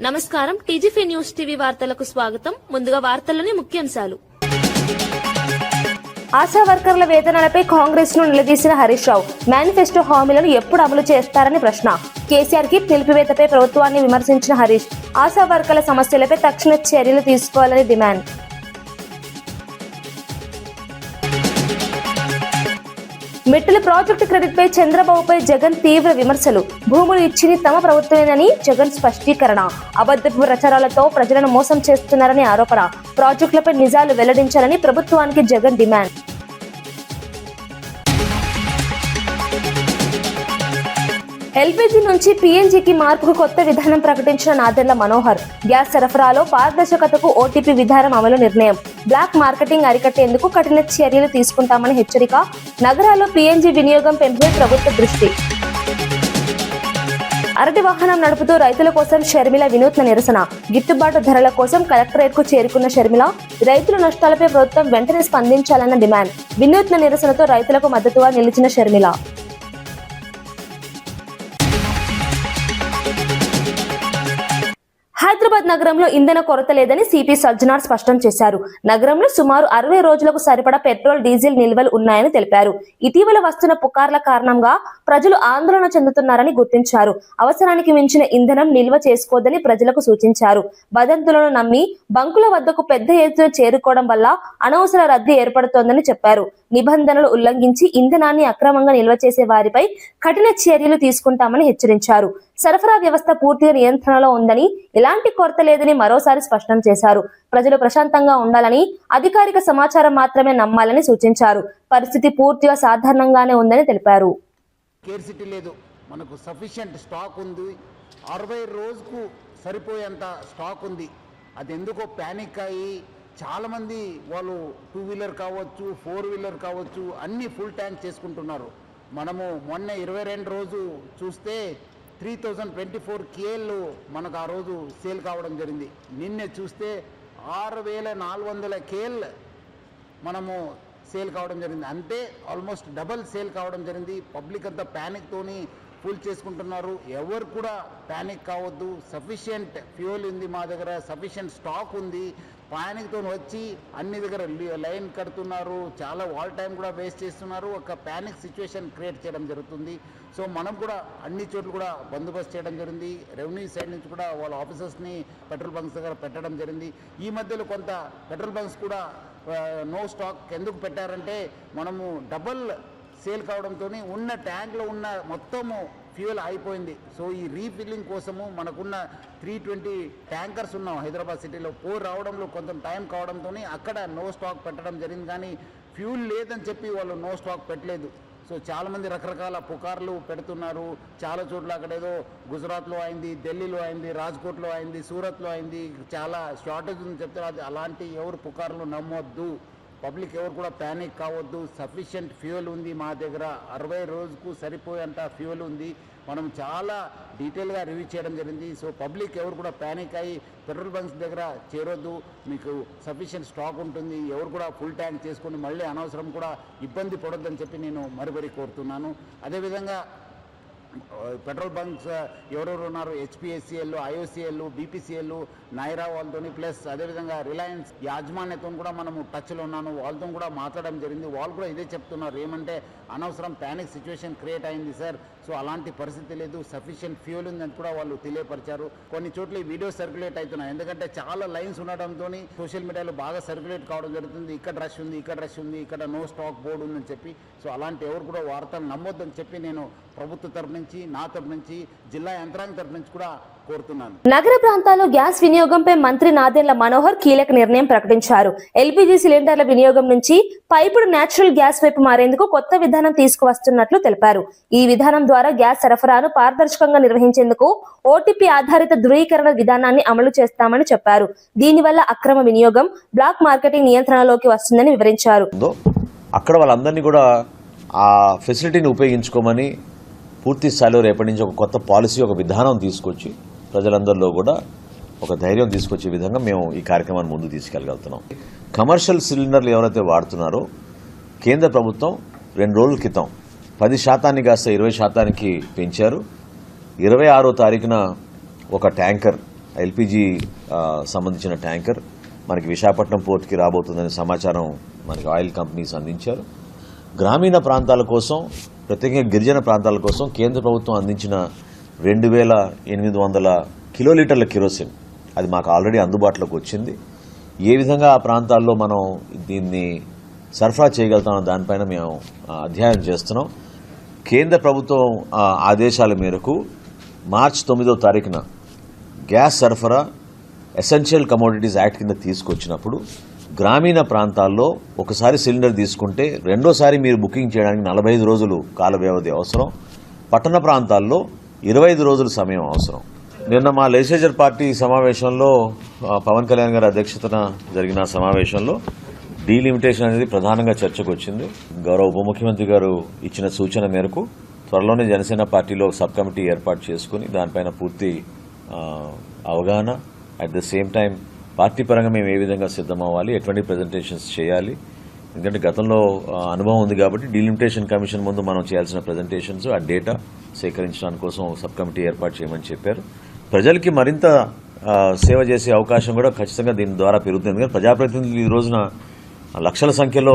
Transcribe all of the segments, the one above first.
నమస్కారం. TGP news TV వార్తలకు స్వాగతం. ముందుగా వార్తల్లోని ముఖ్యాంశాలు. ఆశా వర్కర్ల వేతనాలపై కాంగ్రెస్ ను నిలదీసిన హరీష్ రావు. మేనిఫెస్టో హామీలను ఎప్పుడు అమలు చేస్తారని ప్రశ్న. కేసీఆర్ కి నిలిపివేతపై ప్రభుత్వాన్ని విమర్శించిన హరీష్. ఆశా వర్కర్ల సమస్యలపై తక్షణ చర్యలు తీసుకోవాలని డిమాండ్. మిట్టల ప్రాజెక్టు క్రెడిట్ పై చంద్రబాబుపై జగన్ తీవ్ర విమర్శలు. భూములు ఇచ్చింది తమ ప్రభుత్వమేనని జగన్ స్పష్టీకరణ. అబద్ధపు ప్రచారాలతో ప్రజలను మోసం చేస్తున్నారని ఆరోపణ. ప్రాజెక్టులపై నిజాలు వెల్లడించాలని ప్రభుత్వానికి జగన్ డిమాండ్. ఎల్పీజీ నుంచి పీఎన్జీకి మార్పుకు కొత్త విధానం ప్రకటించిన నాదెండ్ల మనోహర్. గ్యాస్ సరఫరాలో పారదర్శకతకు ఓటీపీ విధానం అమలు నిర్ణయం. బ్లాక్ మార్కెటింగ్ అరికట్టేందుకు కఠిన చర్యలు తీసుకుంటామని హెచ్చరిక. నగరాల్లో పీఎన్జీ వినియోగం పెంపే ప్రభుత్వ దృష్టి. అరటి వాహనం నడుపుతూ రైతుల కోసం షర్మిల వినూత్న నిరసన. గిట్టుబాటు ధరల కోసం కలెక్టరేట్ కు చేరుకున్న షర్మిల రైతుల నష్టాలపై ప్రభుత్వం వెంటనే స్పందించాలన్న డిమాండ్. వినూత్న నిరసనతో రైతులకు మద్దతుగా నిలిచిన షర్మిల. హైదరాబాద్ నగరంలో ఇంధన కొరత లేదని సిపి సజ్జనార్ స్పష్టం చేశారు. నగరంలో సుమారు 60 రోజులకు సరిపడా పెట్రోల్, డీజిల్ నిల్వలు ఉన్నాయని తెలిపారు. ఇటీవల వస్తున్న పుకార్ల కారణంగా ప్రజలు ఆందోళన చెందుతున్నారని గుర్తించారు. అవసరానికి మించిన ఇంధనం నిల్వ చేసుకోవద్దని ప్రజలకు సూచించారు. వదంతులను నమ్మి బంకుల వద్దకు పెద్ద ఎత్తున చేరుకోవడం వల్ల అనవసర రద్దీ ఏర్పడుతోందని చెప్పారు. నిబంధనలు ఉల్లంఘించి ఇంధనాన్ని అక్రమంగా నిల్వ చేసే వారిపై కఠిన చర్యలు తీసుకుంటామని హెచ్చరించారు. సరఫరా వ్యవస్థ పూర్తిగా నియంత్రణలో ఉందని, ఎలాంటి కొరత లేదని మరోసారి స్పష్టం చేశారు. ప్రజలు ప్రశాంతంగా ఉండాలని, అధికారిక సమాచారం మాత్రమే నమ్మాలని సూచించారు. పరిస్థితి పూర్తిగా సాధారణంగానే ఉందని తెలిపారు. స్కేర్సిటీ లేదు, మనకు సఫిషియెంట్ స్టాక్ ఉంది. 60 రోజుకు సరిపోయేంత స్టాక్ ఉంది. అది ఎందుకో ప్యానిక్ అయ్యి చాలామంది వాళ్ళు 2 వీలర్ కావచ్చు, 4 వీలర్ కావచ్చు, అన్నీ ఫుల్ ట్యాంక్ చేసుకుంటున్నారు. మనము మొన్న 22 రోజు చూస్తే 3024 KL మనకు ఆ రోజు సేల్ కావడం జరిగింది. నిన్నే చూస్తే 6400 KL మనము సేల్ కావడం జరిగింది. అంటే ఆల్మోస్ట్ డబల్ సేల్ కావడం జరిగింది. పబ్లిక్ అంతా ప్యానిక్తోని ఫుల్ చేసుకుంటున్నారు. ఎవరు కూడా ప్యానిక్ కావద్దు. సఫిషియెంట్ ఫ్యూయల్ ఉంది మా దగ్గర, సఫిషియెంట్ స్టాక్ ఉంది. ప్యానిక్తో వచ్చి అన్ని దగ్గర లైన్ కడుతున్నారు. చాలా వాల్ టైం కూడా వేస్ట్ చేస్తున్నారు. ఒక ప్యానిక్ సిచ్యువేషన్ క్రియేట్ చేయడం జరుగుతుంది. సో మనం కూడా అన్ని చోట్ల కూడా బందోబస్తు చేయడం జరిగింది. రెవెన్యూ సైడ్ నుంచి కూడా వాళ్ళ ఆఫీసర్స్ని పెట్రోల్ బంక్స్ దగ్గర పెట్టడం జరిగింది. ఈ మధ్యలో కొంత పెట్రోల్ బంక్స్ కూడా నో స్టాక్ ఎందుకు పెట్టారంటే మనము డబల్ సేల్ కావడంతో ఉన్న ట్యాంక్లో ఉన్న మొత్తము ఫ్యూయల్ అయిపోయింది. సో ఈ రీఫిల్లింగ్ కోసము మనకున్న 320 ట్యాంకర్స్ ఉన్నాం హైదరాబాద్ సిటీలో. రావడంలో కొంచెం టైం కావడంతో అక్కడ నో స్టాక్ పెట్టడం జరిగింది. కానీ ఫ్యూల్ లేదని చెప్పి వాళ్ళు నో స్టాక్ పెట్టలేదు. సో చాలామంది రకరకాల పుకార్లు పెడుతున్నారు. చాలా చోట్ల అక్కడ ఏదో గుజరాత్లో అయింది, ఢిల్లీలో అయింది, రాజ్కోట్లో అయింది, సూరత్లో అయింది, చాలా షార్టేజ్ ఉందని చెప్తారు. అలాంటి ఎవరు పుకార్లు నమ్మొద్దు. పబ్లిక్ ఎవరు కూడా ప్యానిక్ కావద్దు. సఫిషియెంట్ ఫ్యూయల్ ఉంది మా దగ్గర. 60 రోజుకు సరిపోయేంత ఫ్యూయల్ ఉంది. మనం చాలా డీటెయిల్గా రివ్యూ చేయడం జరిగింది. సో పబ్లిక్ ఎవరు కూడా ప్యానిక్ అయ్యి పెట్రోల్ బంక్స్ దగ్గర చేరొద్దు. మీకు సఫిషియెంట్ స్టాక్ ఉంటుంది. ఎవరు కూడా ఫుల్ ట్యాంక్ చేసుకొని మళ్ళీ అనవసరం కూడా ఇబ్బంది పడొద్దని చెప్పి నేను మరీ కోరుతున్నాను. అదేవిధంగా పెట్రోల్ బంక్స్ ఎవరెవరు ఉన్నారు, HPSCL, IOCL, BPCL, నైరా వాళ్ళతో ప్లస్ అదేవిధంగా రిలయన్స్ యాజమాన్యతో కూడా మనము టచ్లో ఉన్నాను. వాళ్ళతో కూడా మాట్లాడడం జరిగింది. వాళ్ళు కూడా ఇదే చెప్తున్నారు. ఏమంటే అనవసరం ప్యానిక్ సిచ్యువేషన్ క్రియేట్ అయింది సార్. సో అలాంటి పరిస్థితి లేదు, సఫిషియెంట్ ఫ్యూయల్ ఉందని కూడా వాళ్ళు తెలియపరిచారు. కొన్ని చోట్ల ఈ వీడియో సర్క్యులేట్ అవుతున్నాయి. ఎందుకంటే చాలా లైన్స్ ఉండడంతో సోషల్ మీడియాలో బాగా సర్క్యులేట్ కావడం జరుగుతుంది. ఇక్కడ రష్ ఉంది, ఇక్కడ రష్ ఉంది, ఇక్కడ నో స్టాక్ బోర్డు ఉందని చెప్పి. సో అలాంటి ఎవరు కూడా వార్తలు నమ్మొద్దని చెప్పి నేను ప్రభుత్వ తరఫు నుంచి, నా తరఫు నుంచి, జిల్లా యంత్రాంగం తరఫు నుంచి కూడా కోరుతున్నాను. నగర ప్రాంతాల్లో గ్యాస్ వినియోగంపై మంత్రి నాదెండ్ల మనోహర్ కీలక నిర్ణయం ప్రకటించారు. ఎల్పీజీ సిలిండర్ల వినియోగం నుంచి పైపుడు నేచురల్ గ్యాస్ వైపు మారేందుకు కొత్త విధానం తీసుకువస్తున్నట్లు తెలిపారు. ఈ విధానం ద్వారా గ్యాస్ సరఫరాను పారదర్శకంగా నిర్వహించేందుకు ఓటీపీ ఆధారిత ధృవీకరణ విధానాన్ని అమలు చేస్తామని చెప్పారు. దీనివల్ల అక్రమ వినియోగం, బ్లాక్ మార్కెటింగ్ నియంత్రణలోకి వస్తుందని వివరించారు. అక్కడ వాళ్ళందరినీ కూడా ఆ ఫెసిలిటీని ఉపయోగించుకోమని పూర్తి స్థాయిలో రేపటి నుంచి ఒక కొత్త పాలసీ, ఒక విధానం తీసుకొచ్చి ప్రజలందరిలో కూడా ఒక ధైర్యం తీసుకొచ్చే విధంగా మేము ఈ కార్యక్రమాన్ని ముందుకు తీసుకెళ్ళగలుగుతున్నాం. కమర్షియల్ సిలిండర్లు ఎవరైతే వాడుతున్నారో కేంద్ర ప్రభుత్వం 2 రోజుల క్రితం 10% కాస్త 20% పెంచారు. 26వ తారీఖున ఒక ట్యాంకర్ ఎల్పిజి సంబంధించిన ట్యాంకర్ మనకి విశాఖపట్నం పోర్ట్కి రాబోతుందనే సమాచారం మనకి ఆయిల్ కంపెనీస్ అందించారు. గ్రామీణ ప్రాంతాల కోసం, ప్రత్యేకంగా గిరిజన ప్రాంతాల కోసం కేంద్ర ప్రభుత్వం అందించిన 2800 కిలోలీటర్ల కిరోసిన్ అది మాకు ఆల్రెడీ అందుబాటులోకి వచ్చింది. ఏ విధంగా ఆ ప్రాంతాల్లో మనం దీన్ని సరఫరా చేయగలుగుతామో దానిపైన మేము అధ్యయనం చేస్తున్నాం. కేంద్ర ప్రభుత్వం ఆదేశాల మేరకు మార్చి 9వ తారీఖున గ్యాస్ సరఫరా ఎసెన్షియల్ కమోడిటీస్ యాక్ట్ కింద తీసుకొచ్చినప్పుడు గ్రామీణ ప్రాంతాల్లో ఒకసారి సిలిండర్ తీసుకుంటే రెండోసారి మీరు బుకింగ్ చేయడానికి 45 రోజులు కాల వ్యవధి అవసరం. పట్టణ ప్రాంతాల్లో 25 రోజుల సమయం అవసరం. నిన్న మా లెజిస్లేచర్ పార్టీ సమావేశంలో పవన్ కళ్యాణ్ గారి అధ్యక్షతన జరిగిన సమావేశంలో డీలిమిటేషన్ అనేది ప్రధానంగా చర్చకు వచ్చింది. గౌరవ ఉప ముఖ్యమంత్రి గారు ఇచ్చిన సూచన మేరకు త్వరలోనే జనసేన పార్టీలో సబ్ కమిటీ ఏర్పాటు చేసుకుని దానిపైన పూర్తి అవగాహన, at the same time party పరంగా మేము ఏ విధంగా సిద్ధమవ్వాలి, ఎటువంటి ప్రజెంటేషన్స్ చేయాలి, ఎందుకంటే గతంలో అనుభవం ఉంది కాబట్టి డీలిమిటేషన్ కమిషన్ ముందు మనం చేయాల్సిన ప్రజెంటేషన్స్, ఆ డేటా సేకరించడానికి కోసం సబ్ కమిటీ ఏర్పాటు చేయమని చెప్పారు. ప్రజలకి మరింత సేవ చేసే అవకాశం కూడా ఖచ్చితంగా దీని ద్వారా పెరుగుతుంది. ఎందుకంటే ప్రజాప్రతినిధులు ఈ రోజున లక్షల సంఖ్యలో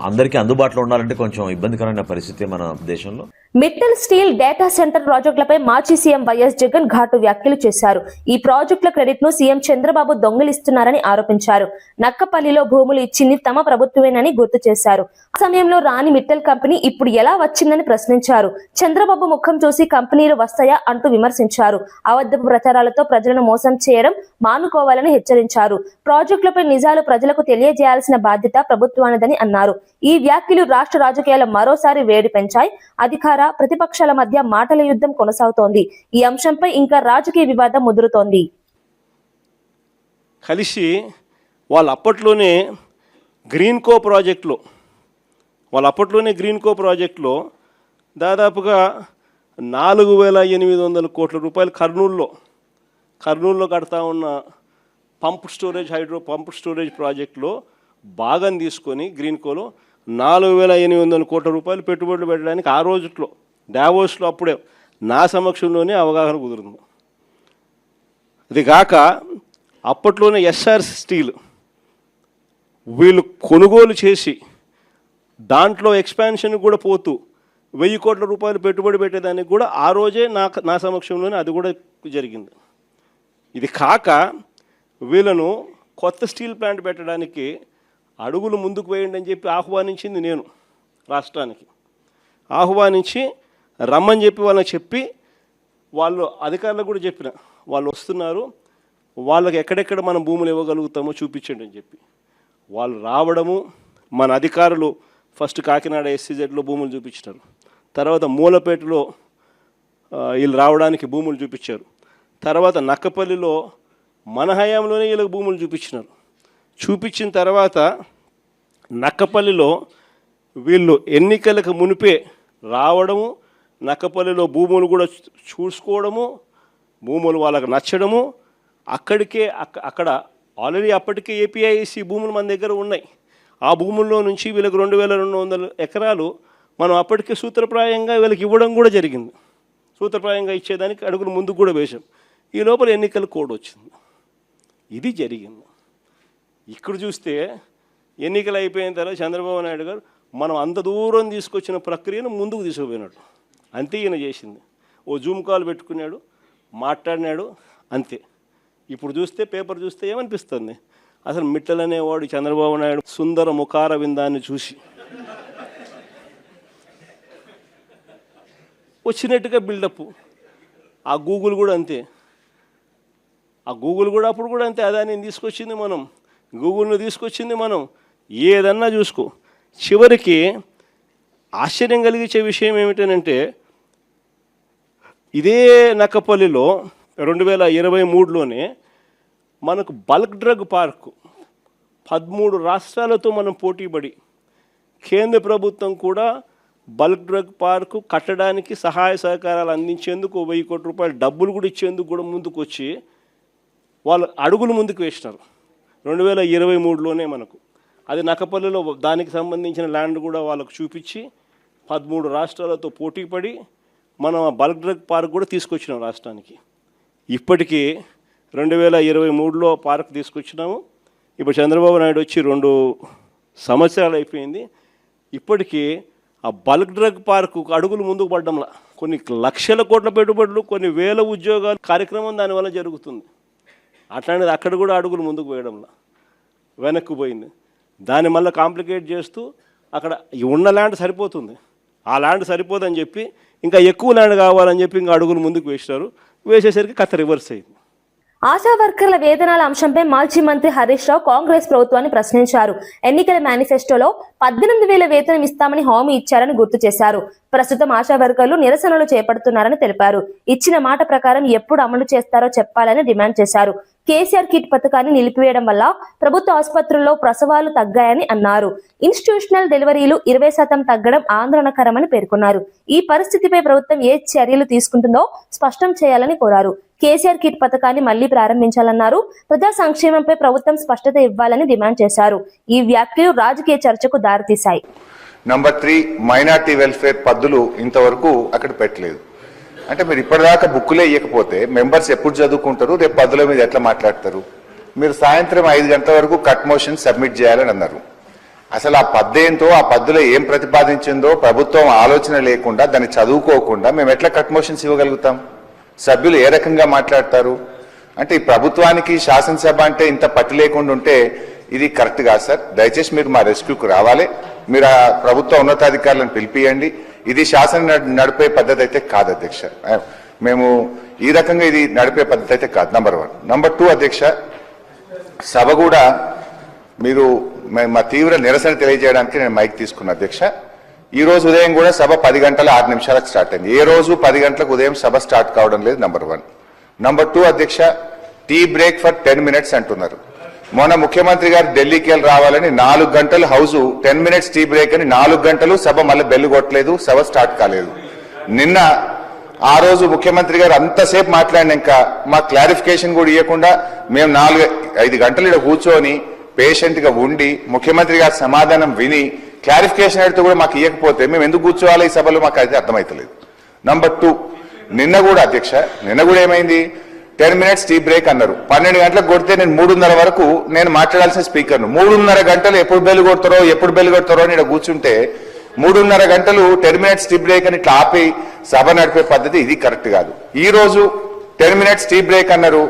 అందరికీ అందుబాటులో ఉండాలంటే కొంచెం ఇబ్బందికరమైన పరిస్థితి మన దేశంలో. మిట్టల్ స్టీల్ డేటా సెంటర్ ప్రాజెక్టులపై మాజీ సీఎం వైఎస్ జగన్ ఘాటు వ్యాఖ్యలు చేశారు. ఈ ప్రాజెక్టుల క్రెడిట్ ను సీఎం చంద్రబాబు దొంగిలిస్తున్నారని ఆరోపించారు. నక్కపల్లిలో భూములు ఇచ్చింది తమ ప్రభుత్వమేనని గుర్తు చేశారు. ఆ సమయంలో రాని మిట్టల్ కంపెనీ ఇప్పుడు ఎలా వచ్చిందని ప్రశ్నించారు. చంద్రబాబు ముఖం చూసి కంపెనీలు వస్తాయా అంటూ విమర్శించారు. అబద్ధపు ప్రచారాలతో ప్రజలను మోసం చేయడం మానుకోవాలని హెచ్చరించారు. ప్రాజెక్టులపై నిజాలు ప్రజలకు తెలియజేయాల్సిన బాధ్యత ప్రభుత్వానిదని అన్నారు. ఈ వ్యాఖ్యలు రాష్ట్ర రాజకీయాలు మరోసారి వేడి పెంచాయి. అధికార ప్రతిపక్షాల మధ్య మాటల యుద్ధం కొనసాగుతోంది. ఈ అంశంపై ఇంకా రాజకీయ వివాదం ముదురుతోంది. కలిసి వాళ్ళు అప్పట్లోనే గ్రీన్కో ప్రాజెక్టులో దాదాపుగా 4,800 కోట్ల రూపాయలు కర్నూలులో కడతా ఉన్న పంప్ స్టోరేజ్ ప్రాజెక్టులో భాగం తీసుకొని గ్రీన్కోలో 4,800 కోట్ల రూపాయలు పెట్టుబడులు పెట్టడానికి ఆ రోజుట్లో డావోస్లో అప్పుడే నా సమక్షంలోనే అవగాహన కుదురుంది. అది కాక అప్పట్లోనే ఎస్ఆర్ స్టీల్ వీళ్ళు కొనుగోలు చేసి దాంట్లో ఎక్స్పాన్షన్ కూడా పోతూ 1,000 కోట్ల రూపాయలు పెట్టుబడి పెట్టేదానికి కూడా ఆ రోజే నా సమక్షంలోనే అది కూడా జరిగింది. ఇది కాక వీళ్ళను కొత్త స్టీల్ ప్లాంట్ పెట్టడానికి అడుగులు ముందుకు వేయండి అని చెప్పి ఆహ్వానించింది నేను. రాష్ట్రానికి ఆహ్వానించి రమ్మని చెప్పి వాళ్ళకి చెప్పి వాళ్ళు అధికారులకు కూడా చెప్పిన వాళ్ళు వస్తున్నారు, వాళ్ళకి ఎక్కడెక్కడ మనం భూములు ఇవ్వగలుగుతామో చూపించండి అని చెప్పి వాళ్ళు రావడము, మన అధికారులు ఫస్ట్ కాకినాడ SCZలో భూములు చూపించినారు, తర్వాత మూలపేటలో వీళ్ళు రావడానికి భూములు చూపించారు, తర్వాత నక్కపల్లిలో మన హయాంలోనే వీళ్ళకి భూములు చూపించినారు. చూపించిన తర్వాత నక్కపల్లిలో వీళ్ళు ఎన్నికలకు మునిపే రావడము, నక్కపల్లిలో భూములు కూడా చూసుకోవడము, భూములు వాళ్ళకు నచ్చడము, అక్కడ ఆల్రెడీ అప్పటికే APIC భూములు మన దగ్గర ఉన్నాయి. ఆ భూముల్లో నుంచి వీళ్ళకి 2,200 ఎకరాలు మనం అప్పటికే సూత్రప్రాయంగా వీళ్ళకి ఇవ్వడం కూడా జరిగింది. సూత్రప్రాయంగా ఇచ్చేదానికి అడుగులు ముందుకు కూడా వేశాం. ఈ లోపల ఎన్నికల కోడ్ వచ్చింది. ఇది జరిగింది. ఇక్కడ చూస్తే ఎన్నికలు అయిపోయిన తర్వాత చంద్రబాబు నాయుడు గారు మనం అంత దూరం తీసుకొచ్చిన ప్రక్రియను ముందుకు తీసుకుపోయినాడు. అంతే ఈయన చేసింది. ఓ జూమ్ కాల్ పెట్టుకున్నాడు, మాట్లాడినాడు, అంతే. ఇప్పుడు చూస్తే పేపర్ చూస్తే ఏమనిపిస్తుంది, అసలు మిట్టల్ అనేవాడు చంద్రబాబు నాయుడు సుందర ముఖార విందాన్ని చూసి వచ్చినట్టుగా బిల్డప్. ఆ గూగుల్ కూడా అంతే, అప్పుడు కూడా అంతే. అదాన్ని తీసుకొచ్చింది మనం, గూగుల్ను తీసుకొచ్చింది మనం. ఏదన్నా చూసుకో. చివరికి ఆశ్చర్యం కలిగించే విషయం ఏమిటనంటే ఇదే నక్కపల్లిలో 2023లోనే మనకు బల్క్ డ్రగ్ పార్కు 13 రాష్ట్రాలతో మనం పోటీపడి కేంద్ర ప్రభుత్వం కూడా బల్క్ డ్రగ్ పార్కు కట్టడానికి సహాయ సహకారాలు అందించేందుకు 1,000 కోట్ల రూపాయలు డబ్బులు కూడా ఇచ్చేందుకు కూడా ముందుకు వచ్చి వాళ్ళు అడుగులు ముందుకు వేసినారు 2023లోనే. మనకు అది నక్కపల్లిలో దానికి సంబంధించిన ల్యాండ్ కూడా వాళ్ళకు చూపించి 13 రాష్ట్రాలతో పోటీపడి మనం బల్క్ డ్రగ్ పార్క్ కూడా తీసుకొచ్చినాం రాష్ట్రానికి. ఇప్పటికీ 2023లో పార్క్ తీసుకొచ్చినాము. ఇప్పుడు చంద్రబాబు నాయుడు వచ్చి 2 సంవత్సరాలు అయిపోయింది. ఇప్పటికీ ఆ బల్క్ డ్రగ్ పార్కు అడుగులు ముందుకు పడ్డంలా కొన్ని లక్షల కోట్ల పెట్టుబడులు, కొన్ని వేల ఉద్యోగాలు కార్యక్రమం దానివల్ల జరుగుతుంది. అట్లాంటిది అక్కడ కూడా అడుగులు ముందుకు పోయడంలా వెనక్కి పోయింది. దాన్ని మళ్ళీ కాంప్లికేట్ చేస్తూ అక్కడ ఉన్న ల్యాండ్ సరిపోతుంది, ఆ ల్యాండ్ సరిపోదని చెప్పి ఇంకా ఎక్కువ ల్యాండ్ కావాలని చెప్పి ఇంకా అడుగులు ముందుకు వేసినారు. వేసేసరికి కథ రివర్స్ అయింది. ఆశా వర్కర్ల వేతనాల అంశంపై మాజీ మంత్రి హరీష్ రావు కాంగ్రెస్ ప్రభుత్వాన్ని ప్రశ్నించారు. ఎన్నికల మేనిఫెస్టోలో 18,000 వేతనం ఇస్తామని హామీ ఇచ్చారని గుర్తు చేశారు. ప్రస్తుతం ఆశా వర్కర్లు నిరసనలు చేపడుతున్నారని తెలిపారు. ఇచ్చిన మాట ప్రకారం ఎప్పుడు అమలు చేస్తారో చెప్పాలని డిమాండ్ చేశారు. కేసీఆర్ కిట్ పథకాన్ని నిలిపివేయడం వల్ల ప్రభుత్వ ఆసుపత్రుల్లో ప్రసవాలు తగ్గాయని అన్నారు. ఇన్స్టిట్యూషనల్ డెలివరీలు 20% తగ్గడం ఆందోళనకరమని పేర్కొన్నారు. ఈ పరిస్థితిపై ప్రభుత్వం ఏ చర్యలు తీసుకుంటుందో స్పష్టం చేయాలని కోరారు. కేసీఆర్ కిట్ పథకాన్ని మళ్లీ ప్రారంభించాలన్నారు. ప్రజా సంక్షేమంపై ప్రభుత్వం స్పష్టత ఇవ్వాలని డిమాండ్ చేశారు. ఈ వ్యాఖ్యలు రాజకీయ చర్చకు దారితీశాయి. నంబర్ 3 మైనార్టీ వెల్ఫేర్ పద్దులు ఇంతవరకు అక్కడ పెట్టలేదు. అంటే మీరు ఇప్పటిదాకా బుక్కులే ఇవ్వకపోతే మెంబర్స్ ఎప్పుడు చదువుకుంటారు, రేపు పద్దుల మీద ఎట్లా మాట్లాడతారు? మీరు సాయంత్రం 5 గంటల వరకు కట్ మోషన్ సబ్మిట్ చేయాలని అన్నారు. అసలు ఆ పద్దేంతో, ఆ పద్దులో ఏం ప్రతిపాదించిందో ప్రభుత్వం ఆలోచన లేకుండా, దాన్ని చదువుకోకుండా మేము ఎట్లా కట్ మోషన్స్ ఇవ్వగలుగుతాం? సభ్యులు ఏ రకంగా మాట్లాడతారు? అంటే ఈ ప్రభుత్వానికి శాసనసభ అంటే ఇంత పట్టు లేకుండా ఉంటే ఇది కరెక్ట్ కాదు సార్. దయచేసి మీరు మా రెస్క్యూకు రావాలి. మీరు ఆ ప్రభుత్వ ఉన్నతాధికారులను పిలిపియండి. ఇది శాసనం నడిపే పద్ధతి అయితే కాదు అధ్యక్ష. మేము ఈ రకంగా ఇది నడిపే పద్ధతి అయితే కాదు. నంబర్ 1. నంబర్ 2 అధ్యక్ష, సభ కూడా మీరు మా తీవ్ర నిరసన తెలియజేయడానికి నేను మైక్ తీసుకున్నా అధ్యక్ష. ఈ రోజు ఉదయం కూడా సభ 10 గంటల 6 నిమిషాలకు స్టార్ట్ అయింది. ఏ రోజు 10 గంటలకు ఉదయం సభ స్టార్ట్ కావడం లేదు. నంబర్ 1. నంబర్ 2 అధ్యక్ష, టీ బ్రేక్ ఫర్ 10 minutes అంటున్నారు. మొన్న ముఖ్యమంత్రి గారు ఢిల్లీకి వెళ్ళి రావాలని 4 గంటలు హౌస్ 10 minutes టీ బ్రేక్ అని 4 గంటలు సభ మళ్ళీ బెల్లు కొట్టలేదు, సభ స్టార్ట్ కాలేదు. నిన్న ఆ రోజు ముఖ్యమంత్రి గారు అంతసేపు మాట్లాడినాక మా క్లారిఫికేషన్ కూడా ఇవ్వకుండా మేము 4-5 గంటలు ఇక్కడ కూర్చొని పేషెంట్ గా ఉండి ముఖ్యమంత్రి గారి సమాధానం విని క్లారిఫికేషన్ అడిగితే కూడా మాకు ఇవ్వకపోతే మేము ఎందుకు కూర్చోవాలి ఈ సభలో? మాకు అయితే అర్థమవుతలేదు. నంబర్ 2, నిన్న కూడా అధ్యక్ష, నిన్న కూడా ఏమైంది? 10 minutes టీ బ్రేక్ అన్నారు. 12 గంటలకు కొడితే నేను 3:30 వరకు నేను మాట్లాడాల్సిన స్పీకర్ను 3:30 గంటలు ఎప్పుడు బెల్లు కొడతారో అని ఇక్కడ కూర్చుంటే 3:30 గంటలు 10 minutes టీ బ్రేక్ అని ఇట్లా ఆపి సభ నడిపే పద్ధతి ఇది కరెక్ట్ కాదు. ఈ రోజు 10 minutes టీ బ్రేక్ అన్నారు.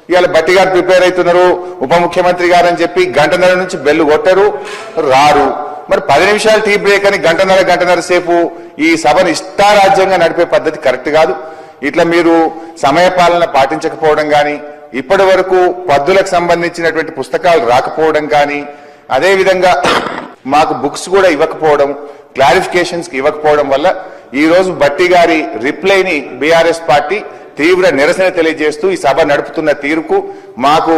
ఇవాళ బట్టి గారు ప్రిపేర్ అవుతున్నారు, ఉప ముఖ్యమంత్రి గారు అని చెప్పి 1:30 నుంచి బెల్లు కొట్టారు, రారు. మరి 10 నిమిషాలు టీ బ్రేక్ అని 1:30 సేపు ఈ సభను ఇష్టారాజ్యంగా నడిపే పద్ధతి కరెక్ట్ కాదు. ఇట్లా మీరు సమయపాలన పాటించకపోవడం కానీ, ఇప్పటి వరకు పద్దులకు సంబంధించినటువంటి పుస్తకాలు రాకపోవడం కానీ, అదేవిధంగా మాకు బుక్స్ కూడా ఇవ్వకపోవడం, క్లారిఫికేషన్స్ ఇవ్వకపోవడం వల్ల ఈ రోజు బట్టి గారి రిప్లైని బీఆర్ఎస్ పార్టీ తీవ్ర నిరసన తెలియజేస్తూ ఈ సభ నడుపుతున్న తీరుకు మాకు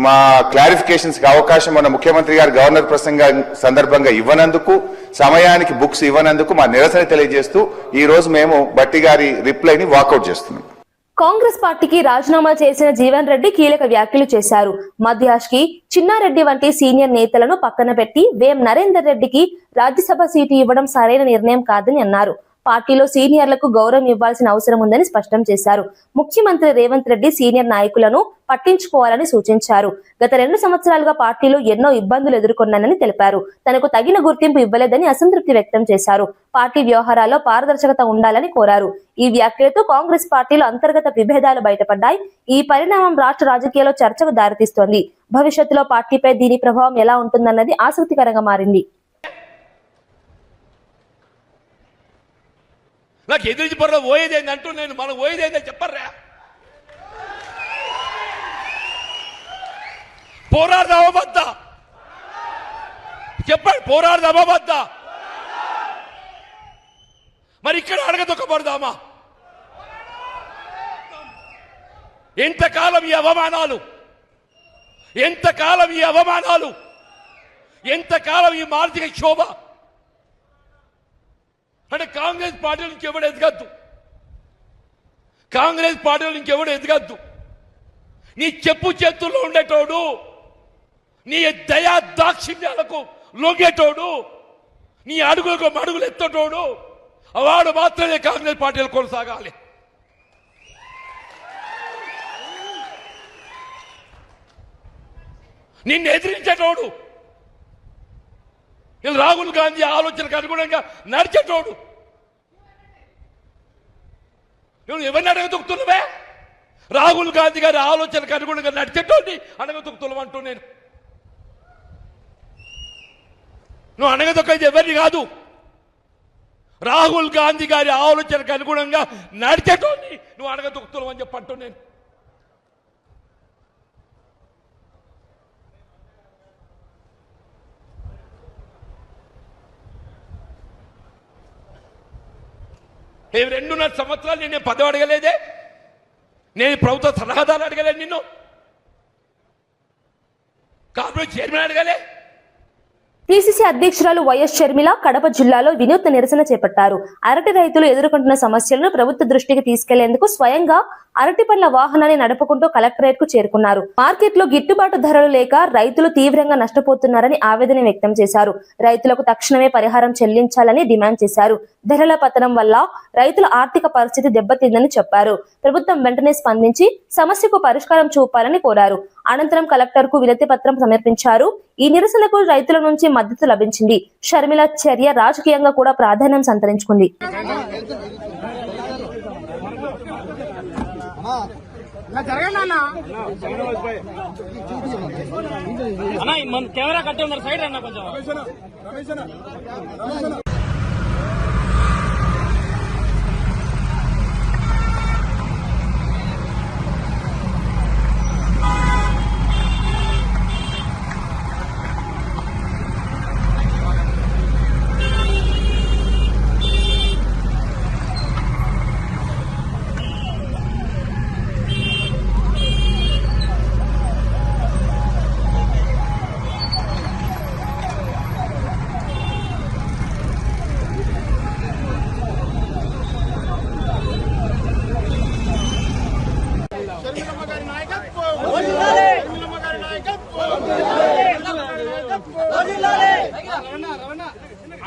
మా క్లారిఫికేషన్స్ కి అవకాశం మన ముఖ్యమంత్రి గారు గవర్నర్ ప్రసంగం సందర్భంగా ఇవ్వనందుకు, సమయానికి బుక్స్ ఇవ్వనందుకు మా నిరసన తెలియజేస్తూ ఈ రోజు మేము బట్టి గారి రిప్లైని వాకౌట్ చేస్తున్నాం. కాంగ్రెస్ పార్టీకి రాజీనామా చేసిన జీవన్ రెడ్డి కీలక వ్యాఖ్యలు చేశారు. మధ్యాష్ కి చిన్నారెడ్డి వంటి సీనియర్ నేతలను పక్కన పెట్టి వేం నరేందర్ రెడ్డికి రాజ్యసభ సీటు ఇవ్వడం సరైన నిర్ణయం కాదని అన్నారు. పార్టీలో సీనియర్లకు గౌరవం ఇవ్వాల్సిన అవసరం ఉందని స్పష్టం చేశారు. ముఖ్యమంత్రి రేవంత్ రెడ్డి సీనియర్ నాయకులను పట్టించుకోవాలని సూచించారు. గత 2 సంవత్సరాలుగా పార్టీలో ఎన్నో ఇబ్బందులు ఎదుర్కొన్నానని తెలిపారు. తనకు తగిన గుర్తింపు ఇవ్వలేదని అసంతృప్తి వ్యక్తం చేశారు. పార్టీ వ్యవహారాల్లో పారదర్శకత ఉండాలని కోరారు. ఈ వ్యాఖ్యలతో కాంగ్రెస్ పార్టీలో అంతర్గత విభేదాలు బయటపడ్డాయి. ఈ పరిణామం రాష్ట్ర రాజకీయాల్లో చర్చకు దారితీస్తోంది. భవిష్యత్తులో పార్టీపై దీని ప్రభావం ఎలా ఉంటుందన్నది ఆసక్తికరంగా మారింది. నాకు ఎదురు పర్లో పోయేదేంది అంటూ నేను మనం పోయేదేందని చెప్పర్రా. పోరాడదామా వద్దా చెప్పండి, పోరాడదామా వద్దా? మరి ఇక్కడ అడగదొక్కబడదామా? ఎంతకాలం ఈ అవమానాలు, ఎంతకాలం ఈ అవమానాలు, ఎంతకాలం ఈ మానసిక క్షోభ? అంటే కాంగ్రెస్ పార్టీ నుంచి ఎవడు ఎదగద్దు, కాంగ్రెస్ పార్టీ నుంచి ఎవడు ఎదగద్దు. నీ చెప్పు చేతుల్లో ఉండేటోడు, నీ దయా దాక్షిణ్యాలకు లొంగేటోడు, నీ అడుగులకు అడుగులు ఎత్తటోడు, వాడు మాత్రమే కాంగ్రెస్ పార్టీలు కొనసాగాలి. నిన్ను ఎదిరించేటోడు, ఇలా రాహుల్ గాంధీ ఆలోచనకు అనుగుణంగా నడిచేటోడు. నువ్వు ఎవరిని అడగదొక్కుతున్నావే? రాహుల్ గాంధీ గారి ఆలోచనకు అనుగుణంగా నడిచేటోడిని అడగదొక్కుతున్నావు అంటూ నేను. నువ్వు అడగదొక్కేది ఎవరిని కాదు, రాహుల్ గాంధీ గారి ఆలోచనకు అనుగుణంగా నడిచేటోడిని నువ్వు అడగదొక్కుతున్నావు అని చెప్పంటూ నేను. నేను 2.5 సంవత్సరాలు నేను పదవి అడగలేదే, నేను ప్రభుత్వ సలహాదారు అడగలేదు, నిన్ను కార్పొరేట్ చైర్మన్ అడగలే. పిసిసి అధ్యక్షురాలు వైఎస్ షర్మిల కడప జిల్లాలో వినూత్న నిరసన చేపట్టారు. అరటి రైతులు ఎదుర్కొంటున్న సమస్యలను ప్రభుత్వ దృష్టికి తీసుకెళ్లేందుకు స్వయంగా అరటి పండ్ల వాహనాన్ని నడుపుకుంటూ కలెక్టరేట్ కు చేరుకున్నారు. మార్కెట్ లో గిట్టుబాటు ధరలు లేక రైతులు తీవ్రంగా నష్టపోతున్నారని ఆవేదన వ్యక్తం చేశారు. రైతులకు తక్షణమే పరిహారం చెల్లించాలని డిమాండ్ చేశారు. ధరల పతనం వల్ల రైతుల ఆర్థిక పరిస్థితి దెబ్బతిందని చెప్పారు. ప్రభుత్వం వెంటనే స్పందించి సమస్యకు పరిష్కారం చూపాలని కోరారు. అనంతరం కలెక్టర్ కు వినతి పత్రం సమర్పించారు. ఈ నిరసనకు రైతుల నుంచి మద్దతు లభించింది. షర్మిల చర్య రాజకీయంగా కూడా ప్రాధాన్యం సంతరించుకుంది. కెమెరా కట్టి ఉన్నారు, సైడ్ అన్న కొంచెం.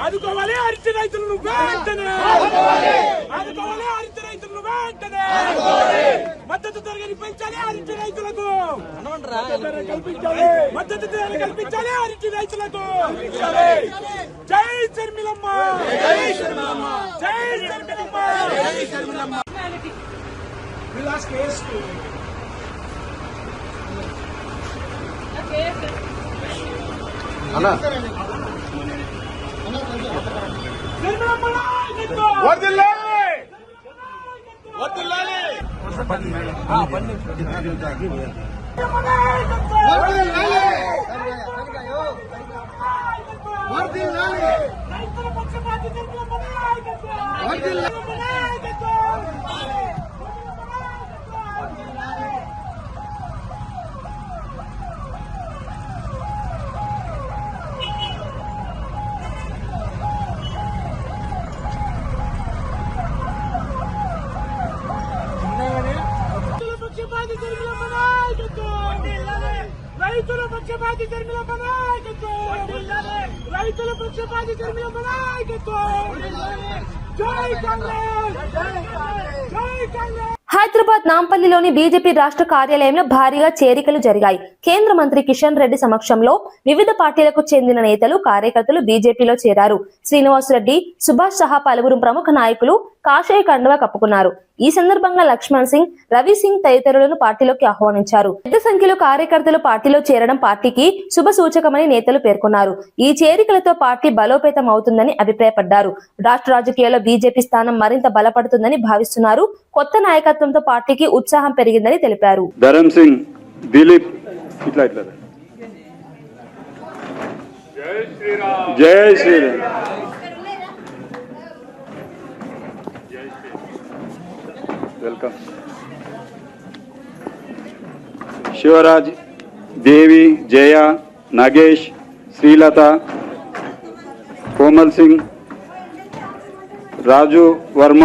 ఆదుకోవాలి అరటి రైతులను వెంటనే, ఆదుకోవాలి అరటి రైతులను వెంటనే, మద్దతు ధరని పెంచాలి అరటి రైతులకు, మద్దతు ధర కల్పించాలి అరటి రైతులకు. జై షర్మిలమ్మ, జై షర్మిలమ్మ, జై షర్మిలమ్మ, జై షర్మిలమ్మ. విలాస్ కేస్ అన్నా రైతుల పక్షపాతి షర్మిలమ్మ నాయకత్వం, రైతుల పక్షపాతి షర్మిలమ్మ నాయకత్వం. జై కాంగ్రెస్, జై కాంగ్రెస్. హైదరాబాద్ నాంపల్లిలోని బీజేపీ రాష్ట్ర కార్యాలయంలో భారీగా చేరికలు జరిగాయి. కేంద్ర మంత్రి కిషన్ రెడ్డి సమక్షంలో వివిధ పార్టీలకు చెందిన నేతలు, కార్యకర్తలు బీజేపీలో చేరారు. శ్రీనివాసరెడ్డి, సుభాష్ సహా పలువురు ప్రముఖ నాయకులు కాషాయ కండువా కప్పుకున్నారు. ఈ సందర్భంగా లక్ష్మణ్ సింగ్, రవి సింగ్ తదితరులను పార్టీలోకి ఆహ్వానించారు. పెద్ద సంఖ్యలో కార్యకర్తలు పార్టీలో చేరడం పార్టీకి శుభ సూచకమని నేతలు పేర్కొన్నారు. ఈ చేరికలతో పార్టీ బలోపేతం అవుతుందని అభిప్రాయపడ్డారు. రాష్ట్ర రాజకీయాల్లో బీజేపీ స్థానం మరింత బలపడుతుందని భావిస్తున్నారు. కొత్త నాయకత్వంతో పార్టీకి ఉత్సాహం పెరిగిందని తెలిపారు. ధరమ్ సింగ్, దిలీప్, ఇట్లా ఇట్లా. జై శ్రీరామ్. వెల్కమ్. శివరాజ్, దేవి, జయ, నాగేష్, శ్రీలత, కోమల్ సింగ్, రాజు వర్మ,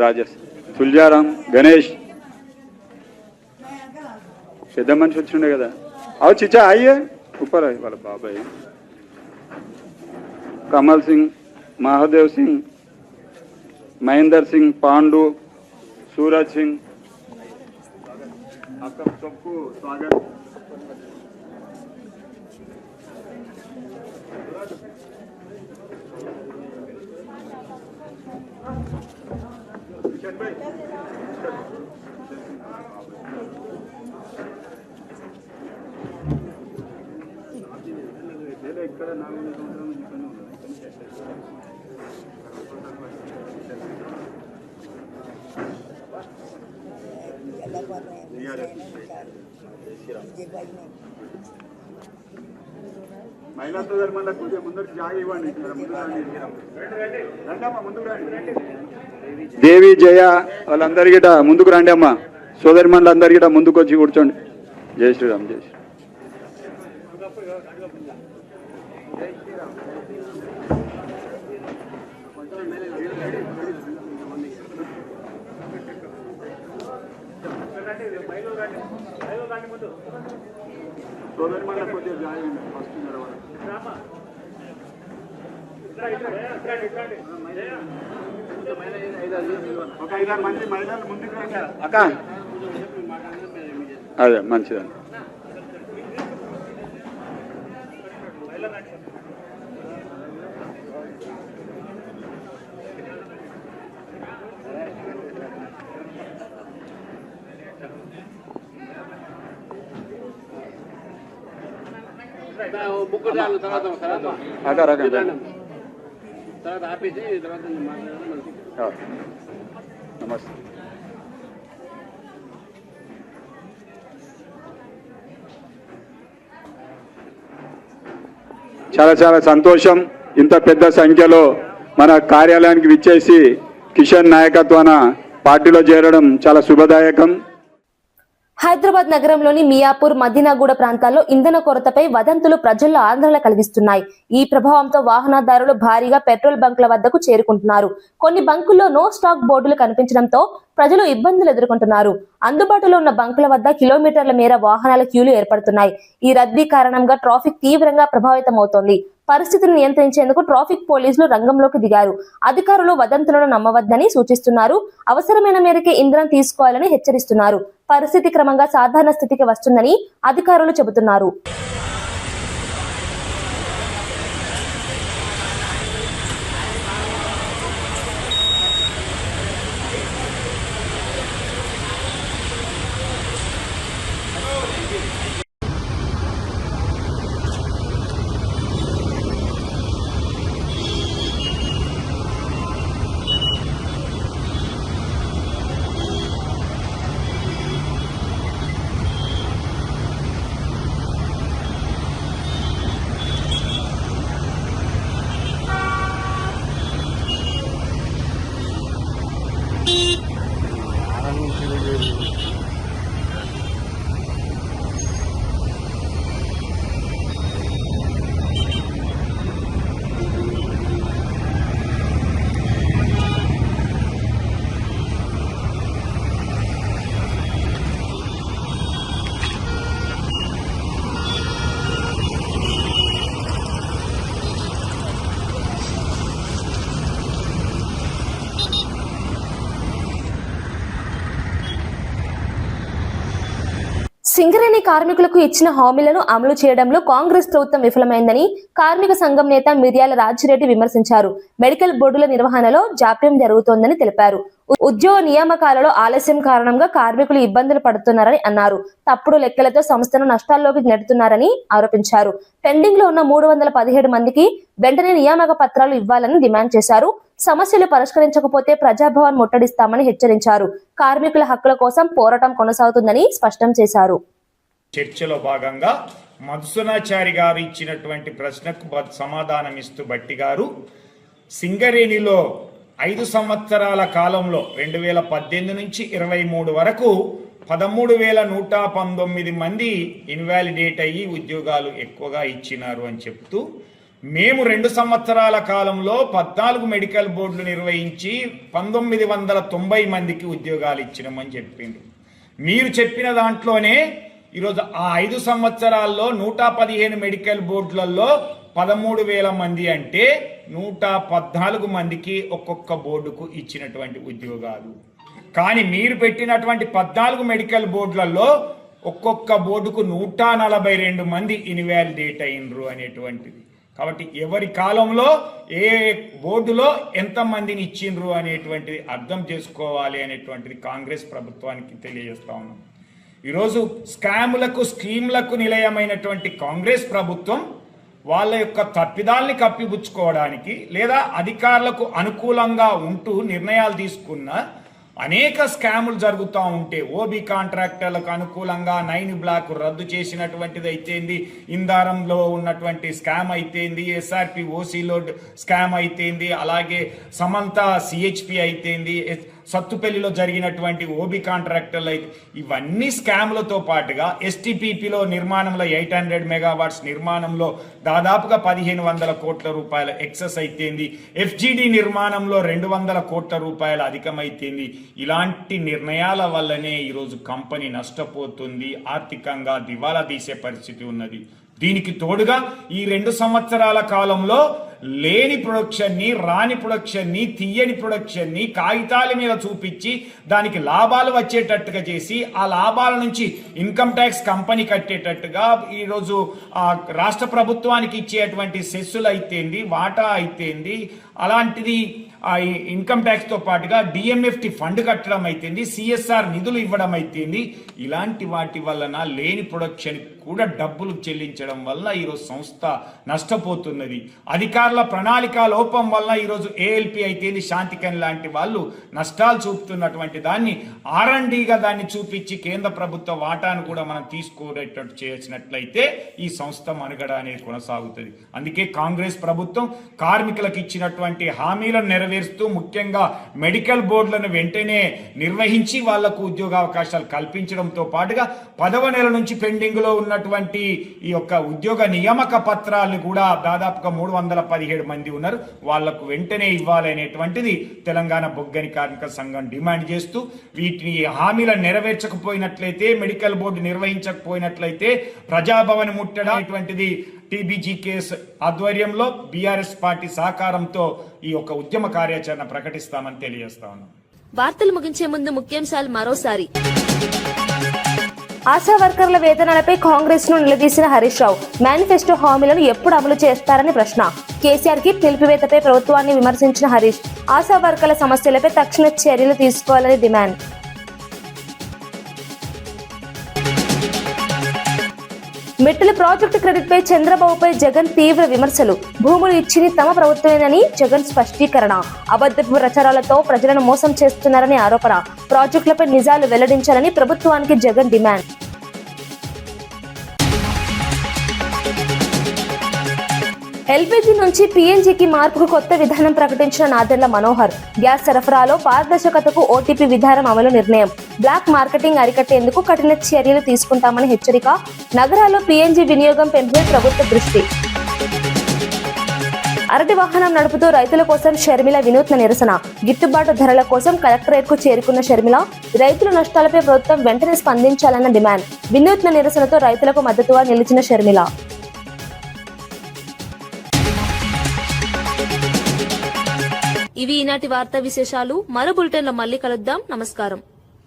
రాజేష్, తుల్జారాం, గణేష్, పెద్ద మనిషి వచ్చిండే కదా. అవు చిచ్చా అయ్యే ऊपर है वाला बाबा है. कमल सिंह, महादेव सिंह, महेंद्र सिंह, पांडु, सूरज सिंह, అక్కడ చొప్పు స్వాగత్. కిషన్ భాయ్ ఇక్కడ 4 సంవత్సరాల నుంచి పని ఉన్నది. మహిళా సోదరుల కొంచెం ముందరికి జాగా ఇవ్వండి. రండమ్మా ముందుకు రండి. దేవి జయ వాళ్ళందరి గిట ముందుకు రండి అమ్మా. సోదరి మండలందరి గిట ముందుకు వచ్చి కూర్చోండి. జై శ్రీరామ్. జై శ్రీరామ్. సోదరి మండలం కొద్దిగా జాగా ఇవ్వండి. ఫస్ట్ ఒక 5-6 మంది మహిళలు ముందుకు రండి అక్క. అదే మంచిదండి. అక్క రకండి. నమస్తే. చాలా చాలా సంతోషం. ఇంత పెద్ద సంఖ్యలో మన కార్యాలయానికి విచ్చేసి కిషన్ నాయకత్వాన పార్టీలో చేరడం చాలా శుభదాయకం. హైదరాబాద్ నగరంలోని మియాపూర్, మదీనాగూడ ప్రాంతాల్లో ఇంధన కొరతపై వదంతులు ప్రజల్లో ఆందోళన కలిగిస్తున్నాయి. ఈ ప్రభావంతో వాహనదారులు భారీగా పెట్రోల్ బంకుల వద్దకు చేరుకుంటున్నారు. కొన్ని బంకుల్లో నో స్టాక్ బోర్డులు కనిపించడంతో ప్రజలు ఇబ్బందులు ఎదుర్కొంటున్నారు. అందుబాటులో ఉన్న బంకుల వద్ద కిలోమీటర్ల మేర వాహనాల క్యూలు ఏర్పడుతున్నాయి. ఈ రద్దీ కారణంగా ట్రాఫిక్ తీవ్రంగా ప్రభావితమవుతోంది. పరిస్థితిని నియంత్రించేందుకు ట్రాఫిక్ పోలీసులు రంగంలోకి దిగారు. అధికారులు వదంతులను నమ్మవద్దని సూచిస్తున్నారు. అవసరమైన మేరకే ఇంధనం తీసుకోవాలని హెచ్చరిస్తున్నారు. పరిస్థితి క్రమంగా సాధారణ స్థితికి వస్తుందని అధికారులు చెబుతున్నారు. సింగరేణి కార్మికులకు ఇచ్చిన హామీలను అమలు చేయడంలో కాంగ్రెస్ ప్రభుత్వం విఫలమైందని కార్మిక సంఘం నేత మిర్యాల రాజిరెడ్డి విమర్శించారు. మెడికల్ బోర్డుల నిర్వహణలో జాప్యం జరుగుతోందని తెలిపారు. ఉద్యోగ నియామకాలలో ఆలస్యం కారణంగా కార్మికులు ఇబ్బందులు పడుతున్నారని అన్నారు. తప్పుడు లెక్కలతో సంస్థను నష్టాల్లోకి నెడుతున్నారని ఆరోపించారు. పెండింగ్ లో ఉన్న 317 మందికి వెంటనే నియామక పత్రాలు ఇవ్వాలని డిమాండ్ చేశారు. సమస్యలు పరిష్కరించకపోతే ప్రజాభవన్ ముట్టడిస్తామని హెచ్చరించారు. కార్మికుల హక్కుల కోసం పోరాటం కొనసాగుతుందని స్పష్టం చేశారు. చర్చలో భాగంగా మధుసూనాచారి గారు ఇచ్చినటువంటి ప్రశ్నకు సమాధానం ఇస్తూ భట్టి గారు సింగరేణిలో 5 సంవత్సరాల కాలంలో 2018 నుంచి 23 వరకు 13,119 మంది ఇన్వాలిడేట్ అయ్యి ఉద్యోగాలు ఎక్కువగా ఇచ్చినారు అని చెప్తూ, మేము 2 సంవత్సరాల కాలంలో 14 మెడికల్ బోర్డులు నిర్వహించి 1990 మందికి ఉద్యోగాలు ఇచ్చినామని చెప్పిండు. మీరు చెప్పిన దాంట్లోనే ఈరోజు ఆ 5 సంవత్సరాల్లో 115 మెడికల్ బోర్డులలో 13,000 మంది అంటే 114 మందికి ఒక్కొక్క బోర్డుకు ఇచ్చినటువంటి ఉద్యోగాలు. కానీ మీరు పెట్టినటువంటి 14 మెడికల్ బోర్డులలో ఒక్కొక్క బోర్డుకు 142 మంది ఇన్వాలిడేట్ అయినరు అనేటువంటిది. కాబట్టి ఎవరి కాలంలో ఏ బోర్డులో ఎంతమందిని ఇచ్చిండ్రు అనేటువంటిది అర్థం చేసుకోవాలి అనేటువంటిది కాంగ్రెస్ ప్రభుత్వానికి తెలియజేస్తా ఉన్నాం. ఈరోజు స్కాములకు స్కీమ్లకు నిలయమైనటువంటి కాంగ్రెస్ ప్రభుత్వం వాళ్ళ యొక్క తప్పిదాల్ని కప్పిపుచ్చుకోవడానికి లేదా అధికారులకు అనుకూలంగా ఉంటూ నిర్ణయాలు తీసుకున్న అనేక స్కాములు జరుగుతూ ఉంటే ఓబీ కాంట్రాక్టర్లకు అనుకూలంగా 9 బ్లాక్ రద్దు చేసినటువంటిది అయితేంది, ఇందారంలో ఉన్నటువంటి స్కామ్ అయితేంది, ఎస్ఆర్పి ఓసీలో స్కామ్ అయితేంది, అలాగే సమంత సిహెచ్పి అయితేంది, సత్తుపల్లిలో జరిగినటువంటి ఓబీ కాంట్రాక్టర్లు అయితే ఇవన్నీ స్కామ్లతో పాటుగా ఎస్టీపీపీలో నిర్మాణంలో 800 మెగావాట్స్ నిర్మాణంలో దాదాపుగా 1500 కోట్ల రూపాయల ఎక్సెస్ అయితేంది, ఎఫ్జిడి నిర్మాణంలో 200 కోట్ల రూపాయల అధికమైతేంది. ఇలాంటి నిర్ణయాల వల్లనే ఈరోజు కంపెనీ నష్టపోతుంది, ఆర్థికంగా దివాలా తీసే పరిస్థితి ఉన్నది. దీనికి తోడుగా ఈ 2 సంవత్సరాల కాలంలో లేని ప్రొడక్షన్ని, రాని ప్రొడక్షన్ని, తీయని ప్రొడక్షన్ని కాగితాల మీద చూపించి దానికి లాభాలు వచ్చేటట్టుగా చేసి ఆ లాభాల నుంచి ఇన్కమ్ ట్యాక్స్ కంపెనీ కట్టేటట్టుగా ఈరోజు రాష్ట్ర ప్రభుత్వానికి ఇచ్చేటువంటి సెస్సులు అయితేంది, వాటా అయితేంది, అలాంటిది ఇన్కమ్ ట్యాక్స్ తో పాటుగా డిఎంఎఫ్టి ఫండ్ కట్టడం అయితేంది, సిఎస్ఆర్ నిధులు ఇవ్వడం అయితేంది, ఇలాంటి వాటి వలన లేని ప్రొడక్షన్ కూడా డబ్బులు చెల్లించడం వల్ల ఈరోజు సంస్థ నష్టపోతున్నది. అధికారుల ప్రణాళిక లోపం వల్ల ఈరోజు ఏఎల్పి అయితేంది, శాంతికన్ లాంటి వాళ్ళు నష్టాలు చూపుతున్నటువంటి దాన్ని ఆర్ఎండ్గా దాన్ని చూపించి కేంద్ర ప్రభుత్వ వాటాను కూడా మనం తీసుకోరేటట్టు చేసినట్లయితే ఈ సంస్థ మనుగడ అనేది కొనసాగుతుంది. అందుకే కాంగ్రెస్ ప్రభుత్వం కార్మికులకు ఇచ్చినటువంటి హామీలను నెరవేరుస్తూ ముఖ్యంగా మెడికల్ బోర్డులను వెంటనే నిర్వహించి వాళ్లకు ఉద్యోగావకాశాలు కల్పించడంతో పాటుగా 10వ నెల నుంచి పెండింగ్ లో ఉన్నటువంటి ఈ యొక్క ఉద్యోగ నియామక పత్రాలను కూడా దాదాపుగా 317 మంది ఉన్నారు, వాళ్లకు వెంటనే ఇవ్వాలనేటువంటిది తెలంగాణ బొగ్గని కార్మిక సంఘం డిమాండ్ చేస్తూ వీటిని హామీలను నెరవేర్చకపోయినట్లయితే, మెడికల్ బోర్డు నిర్వహించకపోయినట్లయితే ప్రజాభవన్ ముట్టడటువంటిది టీబీజీ కేసు ఆధ్వర్యంలో బీఆర్ఎస్ పార్టీ సహకారంతో ఈ యొక్క ఉద్యమ కార్యాచరణ ప్రకటిస్తామని తెలియజేస్తా ఉన్నాం. వార్తలు ముగించే ముందు ముఖ్యాంశాలు మరోసారి. ఆశా వర్కర్ల వేతనాలపై కాంగ్రెస్ ను నిలదీసిన హరీష్ రావు. మేనిఫెస్టో హామీలను ఎప్పుడు అమలు చేస్తారని ప్రశ్న. కేసీఆర్ కి పిలుపువేతపై ప్రభుత్వాన్ని విమర్శించిన హరీష్. ఆశా వర్కర్ల సమస్యలపై తక్షణ చర్యలు తీసుకోవాలని డిమాండ్. మెట్టుల ప్రాజెక్టు క్రెడిట్ పై చంద్రబాబుపై జగన్ తీవ్ర విమర్శలు. భూములు ఇచ్చింది తమ ప్రభుత్వమేనని జగన్ స్పష్టీకరణ. అబద్ధపు ప్రచారాలతో ప్రజలను మోసం చేస్తున్నారని ఆరోపణ. ప్రాజెక్టులపై నిజాలు వెల్లడించాలని ప్రభుత్వానికి జగన్ డిమాండ్. ఎల్పీజీ నుంచి పీఎన్జీకి మార్పుకు కొత్త విధానం ప్రకటించిన నాదెండ్ల మనోహర్. గ్యాస్ సరఫరాలో పారదర్శకతకు ఓటీపీ విధానం అమలు నిర్ణయం. బ్లాక్ మార్కెటింగ్ అరికట్టేందుకు కఠిన చర్యలు తీసుకుంటామని హెచ్చరిక. నగరాల్లో పీఎన్జీ వినియోగం పెంపే ప్రభుత్వ దృష్టి. అరటి వాహనం నడుపుతూ రైతుల కోసం షర్మిల వినూత్న నిరసన. గిట్టుబాటు ధరల కోసం కలెక్టరేట్ కు చేరుకున్న షర్మిల రైతుల నష్టాలపై ప్రభుత్వం వెంటనే స్పందించాలన్న డిమాండ్. వినూత్న నిరసనతో రైతులకు మద్దతుగా నిలిచిన షర్మిల. ఇవి ఈనాటి వార్తా విశేషాలు. మరో బులెటిన్లో మళ్ళీ కలుద్దాం. నమస్కారం.